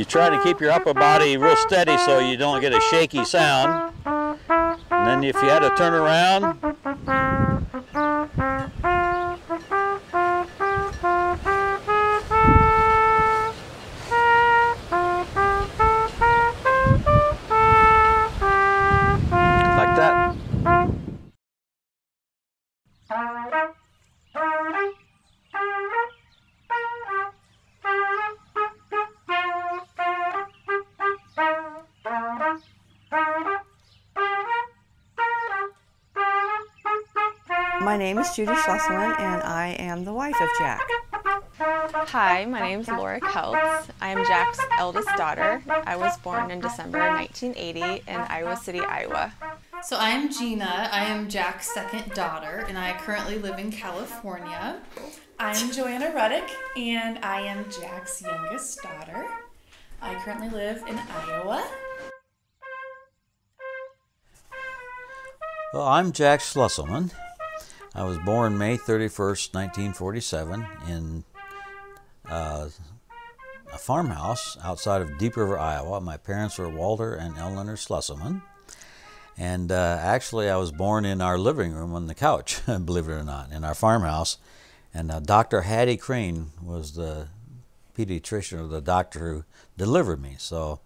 try to keep your upper body real steady so you don't get a shaky sound. And then if you had to turn around, like that. My name is Judy Schlesselman, and I am the wife of Jack. Hi, my name is Laura Keltz. I am Jack's eldest daughter. I was born in December 1980 in Iowa City, Iowa. So I am Gina. I am Jack's second daughter, and I currently live in California. I'm Joanna Ruddick, and I am Jack's youngest daughter. I currently live in Iowa. Well, I'm Jack Schlesselman. I was born May 31st, 1947 in a farmhouse outside of Deep River, Iowa. My parents were Walter and Eleanor Schlesselman. And actually I was born in our living room on the couch, believe it or not, in our farmhouse. And Dr. Hattie Crane was the pediatrician, or the doctor who delivered me. So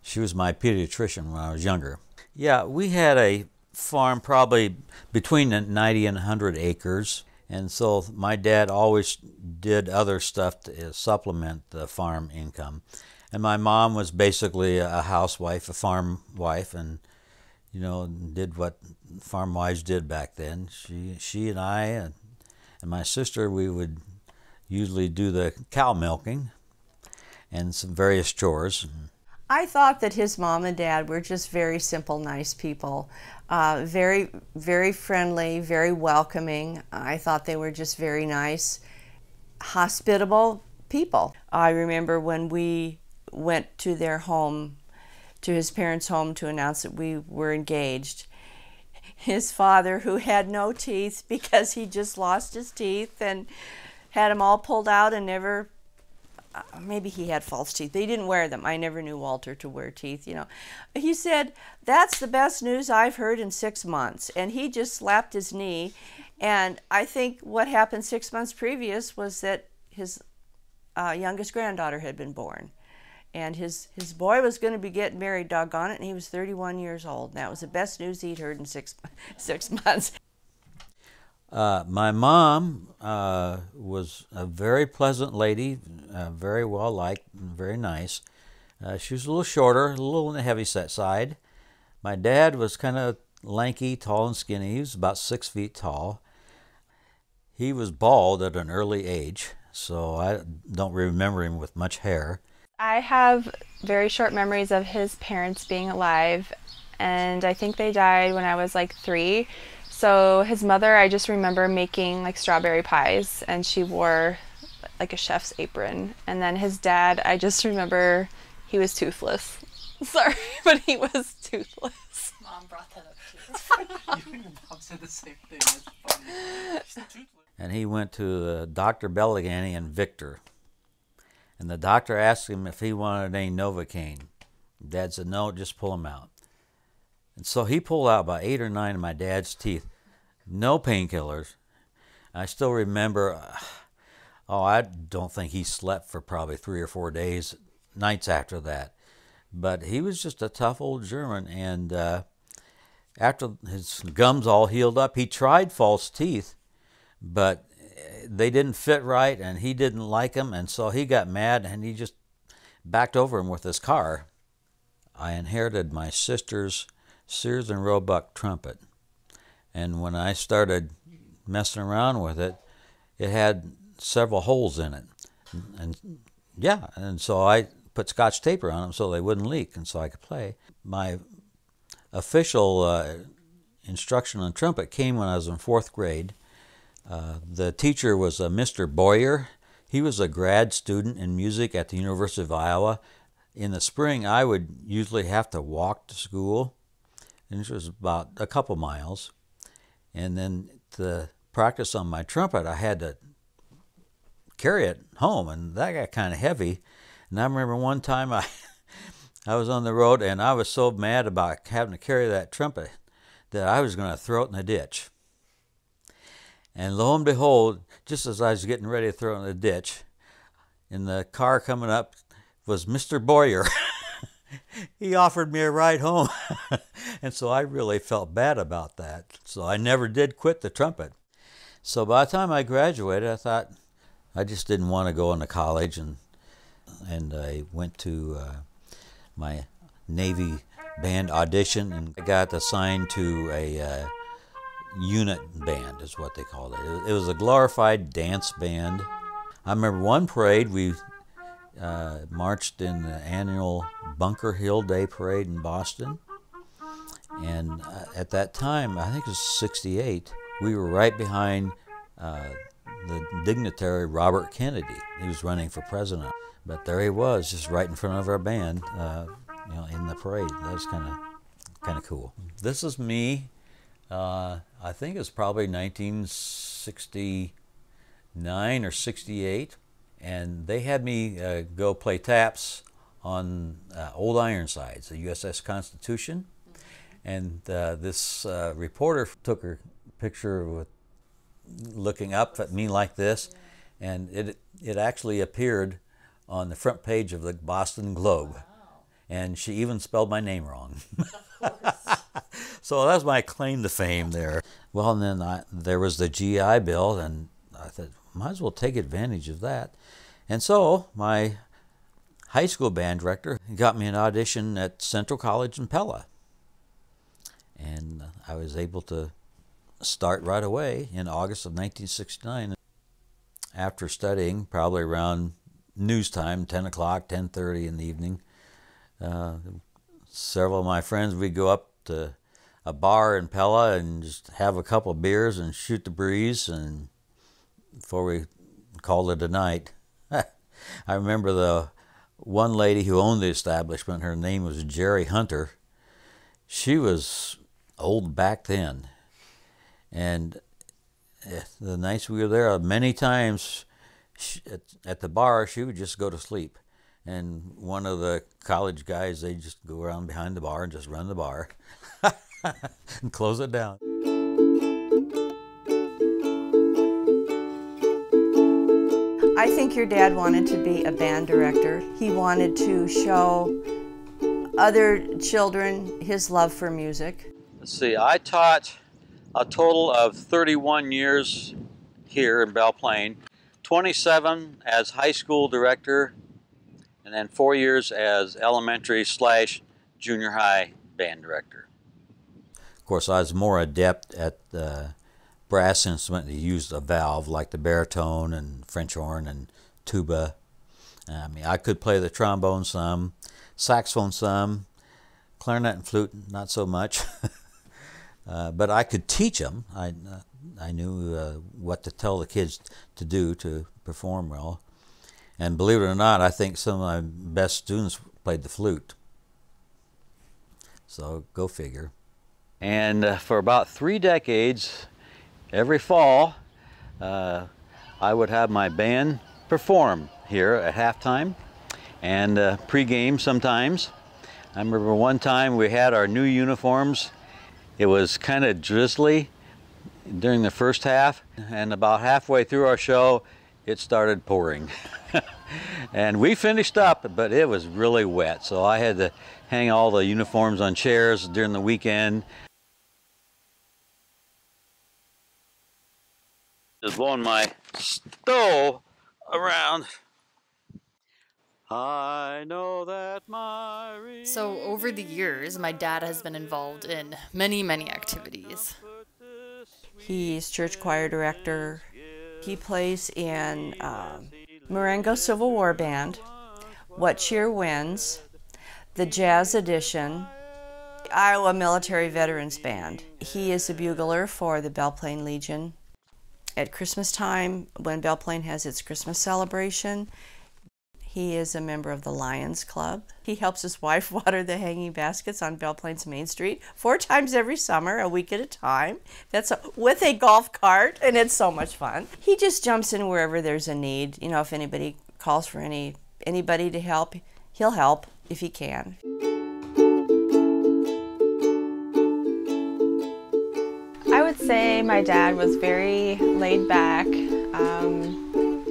she was my pediatrician when I was younger. Yeah, we had a farm probably between 90 and 100 acres, and so my dad always did other stuff to supplement the farm income. And my mom was basically a housewife, a farm wife, and you know, did what farm wives did back then. She and I and my sister, we would usually do the cow milking and some various chores. I thought that his mom and dad were just very simple, nice people. Very, very friendly, very welcoming. I thought they were just very nice, hospitable people. I remember when we went to their home, to his parents' home, to announce that we were engaged. His father, who had no teeth because he just lost his teeth and had them all pulled out and never, maybe he had false teeth. They didn't wear them. I never knew Walter to wear teeth, you know. He said, "That's the best news I've heard in 6 months." And he just slapped his knee. And I think what happened 6 months previous was that his youngest granddaughter had been born. And his boy was going to be getting married, doggone it, and he was 31 years old. And that was the best news he'd heard in six months. My mom was a very pleasant lady, very well liked, very nice. She was a little shorter, a little on the heavy set side. My dad was kind of lanky, tall and skinny. He was about 6 feet tall. He was bald at an early age, so I don't remember him with much hair. I have very short memories of his parents being alive, and I think they died when I was like 3. So his mother, I just remember making like strawberry pies, and she wore like a chef's apron. And then his dad, I just remember he was toothless. Sorry, but he was toothless. Mom brought that up too. You and your mom said the same thing. That's funny. She's toothless. And he went to Dr. Belligani in Victor. And the doctor asked him if he wanted any Novocaine. Dad said, "No, just pull them out." And so he pulled out about 8 or 9 of my dad's teeth. No painkillers. I still remember, I don't think he slept for probably 3 or 4 days, nights after that. But he was just a tough old German. And after his gums all healed up, he tried false teeth, but they didn't fit right, and he didn't like them, and so he got mad, and he just backed over him with his car. I inherited my sister's Sears and Roebuck trumpet, and when I started messing around with it, it had several holes in it, and so I put Scotch tape around them so they wouldn't leak, and so I could play. My official instruction on trumpet came when I was in 4th grade. The teacher was Mr. Boyer. He was a grad student in music at the University of Iowa. In the spring, I would usually have to walk to school, and it was about a couple miles. And then to practice on my trumpet, I had to carry it home, and that got kind of heavy. And I remember one time I was on the road, and I was so mad about having to carry that trumpet that I was going to throw it in the ditch. And lo and behold, just as I was getting ready to throw it in the ditch, in the car coming up was Mr. Boyer. He offered me a ride home. And so I really felt bad about that. So I never did quit the trumpet. So by the time I graduated, I thought I just didn't want to go into college, and I went to my Navy band audition, and I got assigned to a unit band, is what they called it. It was a glorified dance band. I remember one parade, we marched in the annual Bunker Hill Day Parade in Boston. And at that time, I think it was '68, we were right behind the dignitary Robert Kennedy. He was running for president. But there he was, just right in front of our band, in the parade. That was kind of cool. This is me. I think it's probably 1969 or '68, and they had me go play taps on Old Ironsides, the USS Constitution. And this reporter took her picture with looking up at me like this, and it actually appeared on the front page of the Boston Globe. Wow. And she even spelled my name wrong. So that's my claim to fame there. Well, and then there was the GI Bill, and I thought, might as well take advantage of that. And so my high school band director got me an audition at Central College in Pella. And I was able to start right away in August of 1969. After studying, probably around news time, 10 o'clock, 10:30 in the evening, several of my friends, we'd go up to a bar in Pella and just have a couple of beers and shoot the breeze, and before we called it a night. I remember the one lady who owned the establishment, her name was Jerry Hunter. She was old back then, and the nights we were there, many times at the bar, she would just go to sleep. And one of the college guys, they just go around behind the bar and just run the bar and close it down. I think your dad wanted to be a band director. He wanted to show other children his love for music. Let's see, I taught a total of 31 years here in Belle Plaine, 27 as high school director, and then 4 years as elementary/junior high band director. Of course, I was more adept at the brass instrument. He used a valve like the baritone and French horn and tuba. I mean, I could play the trombone some, saxophone some, clarinet and flute not so much. But I could teach them. I knew what to tell the kids to do to perform well. And believe it or not, I think some of my best students played the flute. So go figure. And for about 3 decades, every fall, I would have my band perform here at halftime and pregame sometimes. I remember one time we had our new uniforms. It was kind of drizzly during the first half, and about halfway through our show, it started pouring. And we finished up, but it was really wet, so I had to hang all the uniforms on chairs during the weekend. Just blowing my stove around. I know that my... So over the years, my dad has been involved in many, many activities. He's church choir director. He plays in Marengo Civil War Band, What Cheer Wins, the Jazz Edition, Iowa Military Veterans Band. He is a bugler for the Belle Plaine Legion. At Christmas time, when Belle Plaine has its Christmas celebration, he is a member of the Lions Club. He helps his wife water the hanging baskets on Belle Plaine's Main Street 4 times every summer, a week at a time. That's with a golf cart, and it's so much fun. He just jumps in wherever there's a need. You know, if anybody calls for anybody to help, he'll help if he can. say my dad was very laid back.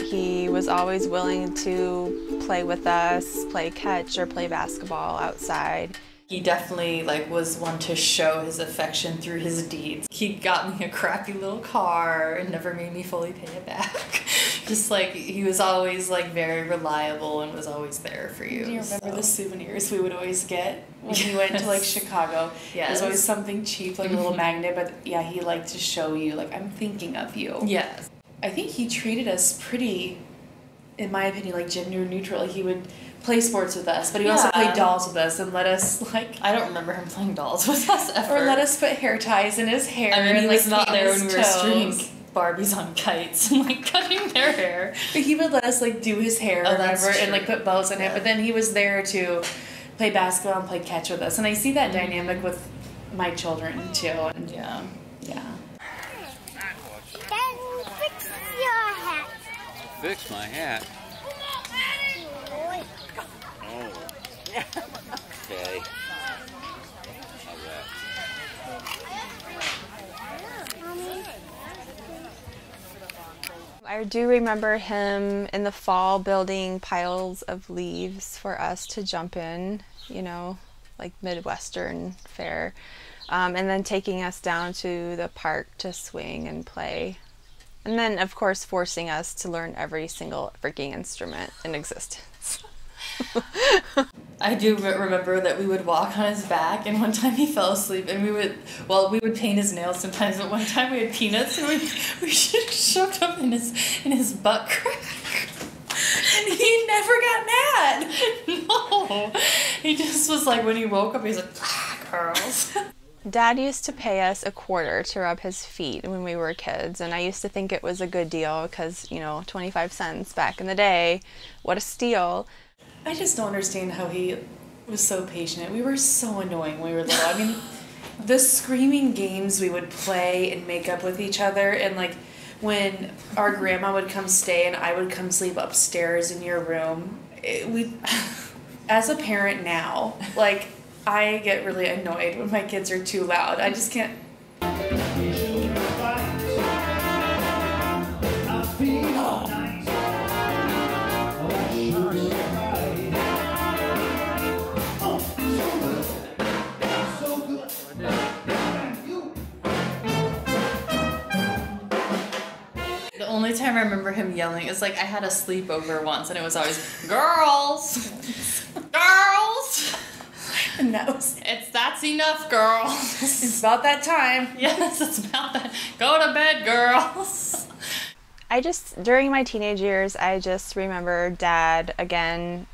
He was always willing to play with us, play catch or play basketball outside. He definitely was one to show his affection through his deeds. He got me a crappy little car and never made me fully pay it back. Just he was always very reliable and was always there for you. Do you remember the souvenirs we would always get when we went to Chicago? Yes. It was always something cheap, a little magnet, but yeah, he liked to show you, I'm thinking of you. Yes. I think he treated us pretty, in my opinion, gender neutral. He would play sports with us, but he also played dolls with us and let us I don't remember him playing dolls with us ever. Or let us put hair ties in his hair. I mean, he and was not there when we were toes. stringing Barbies on kites and cutting their hair. But he would let us do his hair, that's and true. put bows in it. But then he was there to play basketball and play catch with us, and I see that dynamic with my children too. And Yeah. yeah. Then fix your hat. Fix my hat. Oh. Okay. How's that? I do remember him in the fall building piles of leaves for us to jump in, Midwestern fare, and then taking us down to the park to swing and play. And then, of course, forcing us to learn every single freaking instrument in existence. I do remember that we would walk on his back, and one time he fell asleep, and we would paint his nails sometimes, but one time we had peanuts, and we shoved them in his butt crack. And he never got mad. No. He just was when he woke up, he was girls. Dad used to pay us $0.25 to rub his feet when we were kids, and I used to think it was a good deal because, 25 cents back in the day, what a steal. I just don't understand how he was so patient. We were so annoying when we were little. I mean, the screaming games we would play and make up with each other, and when our grandma would come stay and I would come sleep upstairs in your room, as a parent now, I get really annoyed when my kids are too loud. I just can't. The only time I remember him yelling is I had a sleepover once, and it was always girls, girls. And that's enough, girls. It's about that time. Yes, it's about that. Go to bed, girls. During my teenage years, I just remember Dad, again,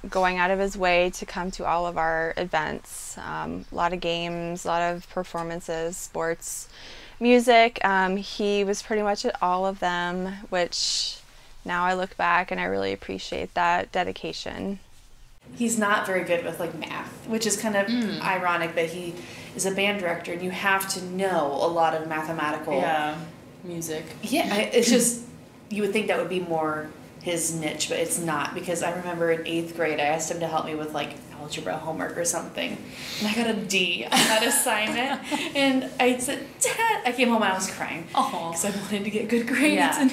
going out of his way to come to all of our events. A lot of games, a lot of performances, sports, music. He was pretty much at all of them, which now I look back and I really appreciate that dedication. He's not very good with math, which is kind of ironic that he is a band director and you have to know a lot of mathematical music. Yeah, it's just, you would think that would be more his niche, but it's not, because I remember in 8th grade I asked him to help me with algebra homework or something, and I got a D on that assignment, and I said, Dad, I came home and I was crying because I wanted to get good grades, and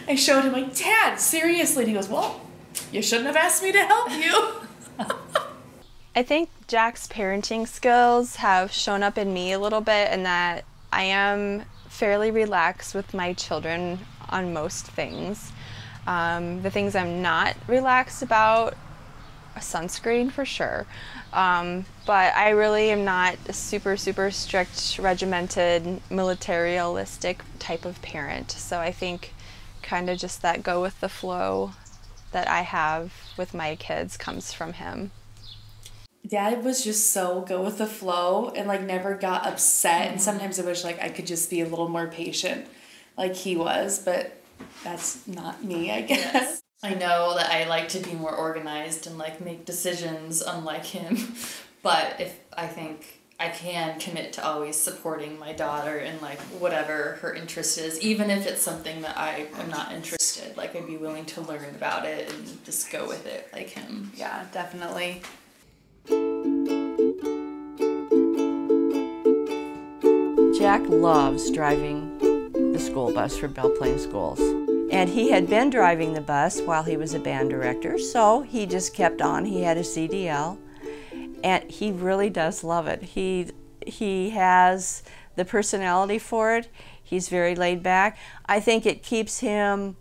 I showed him Dad, seriously, and he goes, well, you shouldn't have asked me to help you. I think Jack's parenting skills have shown up in me a little bit, in that I am fairly relaxed with my children on most things. The things I'm not relaxed about, a sunscreen for sure, but I really am not a super strict, regimented, militaristic type of parent. So I think kind of just that go with the flow that I have with my kids comes from him. Dad was just so go with the flow and never got upset, and sometimes I wish I could just be a little more patient like he was, but that's not me, I guess. Yes. I know that I like to be more organized and make decisions unlike him, but I think I can commit to always supporting my daughter in whatever her interest is, even if it's something that I am not interested. I'd be willing to learn about it and just go with it like him. Yeah, definitely. Jack Jack loves driving the school bus for Belle Plaine Schools. And he had been driving the bus while he was a band director, so he just kept on. He had a CDL, and he really does love it. He has the personality for it. He's very laid back. I think it keeps him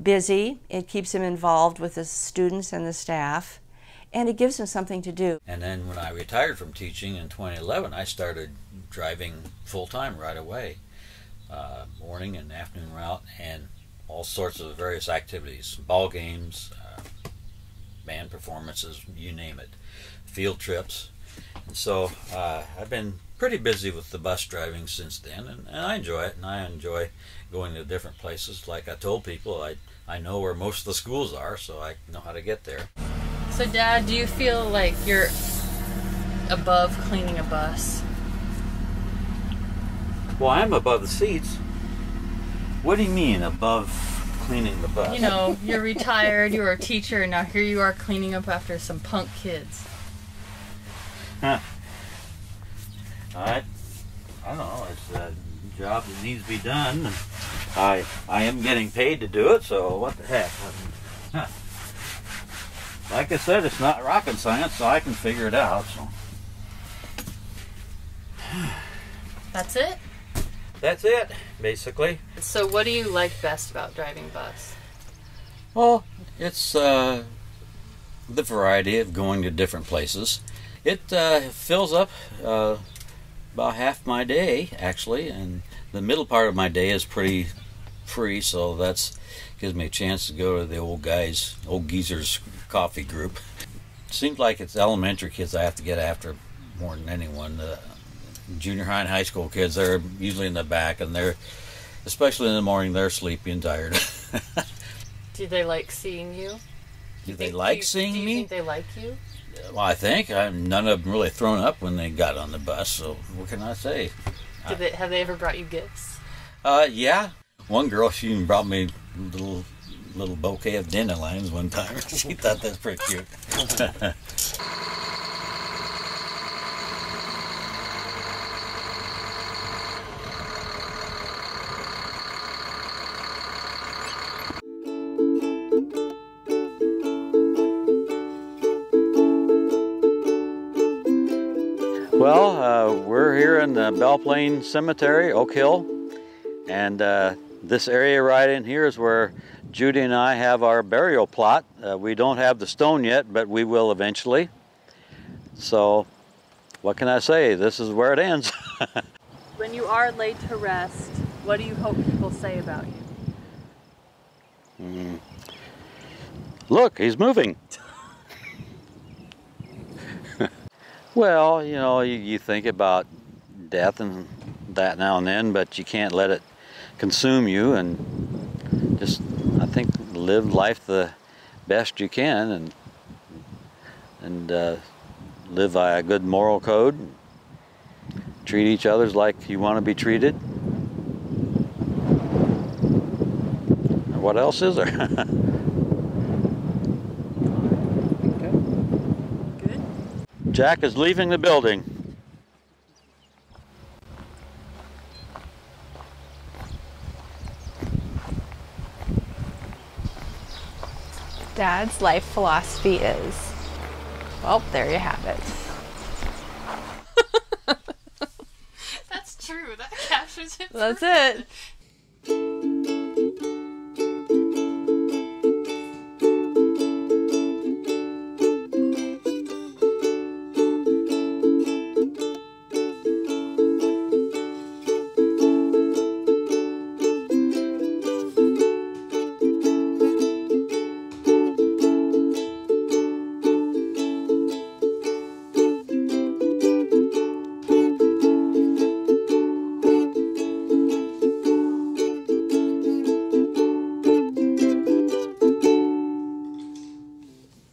busy. It keeps him involved with the students and the staff, and it gives him something to do. And then when I retired from teaching in 2011, I started driving full-time right away, morning and afternoon route, and all sorts of various activities, ball games, band performances, you name it, field trips. And so I've been pretty busy with the bus driving since then, and I enjoy it, and I enjoy going to different places. Like I told people, I know where most of the schools are, so I know how to get there. So, Dad, do you feel like you're above cleaning a bus? Well, I'm above the seats. What do you mean, above cleaning the bus? You know, you're retired, you were a teacher, and now here you are cleaning up after some punk kids. Huh. I don't know. It's a job that needs to be done. I am getting paid to do it, so what the heck? Huh. Like I said, it's not rocket science, so I can figure it out. So. That's it? That's it, basically. So what do you like best about driving bus? Well, it's the variety of going to different places. It fills up about half my day, actually, and the middle part of my day is pretty free, so that's gives me a chance to go to the old geezers coffee group. Seems like it's elementary kids I have to get after more than anyone. The junior high and high school kids, they're usually in the back, and they're, especially in the morning, they're sleepy and tired. Do they like seeing you? Do they like seeing me? Do you think they like you? Well, I think none of them really thrown up when they got on the bus, so what can I say? Have they ever brought you gifts? Yeah. One girl, she even brought me a little bouquet of dandelions one time. She thought that's pretty cute. Well, we're here in the Belle Plaine Cemetery, Oak Hill, and this area right in here is where Judy and I have our burial plot. We don't have the stone yet, but we will eventually. So, what can I say? This is where it ends. When you are laid to rest, what do you hope people say about you? Look, he's moving. Well, you know, you think about death and that now and then, but you can't let it consume you, and just, I think, live life the best you can, and live by a good moral code, treat each other like you want to be treated. What else is there? Jack is leaving the building. Dad's life philosophy is, well, there you have it. That's true. That captures it. That's it.